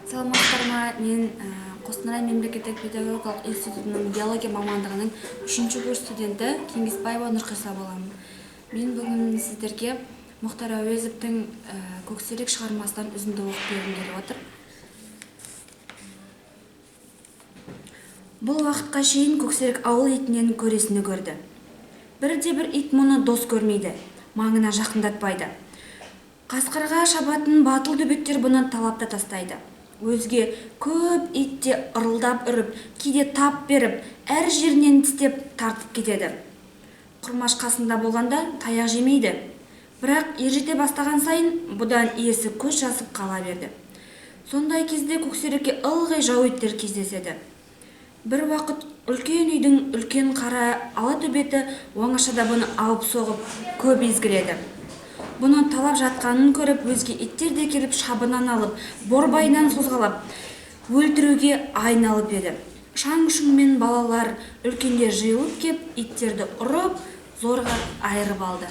Саламатсыздарма, мен Қостанай мемлекеттік педагогикалық институтының биология мамандығының 3-ші курс студенті Кеңесбаева Нұрқиса боламын. Мен бүгін сіздерге Мұхтар Әуезовтің Көксерек шығармасынан үзінді оқып бергім келіп отыр. Бұл уақытқа шейін Көксерек ауыл итінен көресіні көрді. Бірде-бір ит мұны дос көрмейді, маңына жақындатпайды. Қасқырға шабатын батыл төбеттер бұны талапта тастайды. Өзге көп итте ырылдап үріп, кейде тап беріп, әр жерінен тістеп тартып кетеді. Құрмаш қасында болғанда таяқ жемейді. Бірақ ержете бастаған сайын бұдан иесі көз жасып қала берді. Сондай кезде Көксерекке ылғи жау иттер кездеседі. Бір уақыт үлкен үйдің үлкен қара ала төбеті оңашада бұны алып соғып көп езгіледі. Бұның талап жатқанын көріп, өзге иттер де келіп шабынан алып, борбайынан созғалап, өлтіруге айналып еді. Шаң-шұңмен балалар үлкендер жиылып кеп, иттерді ұрып, зорға айырып алды.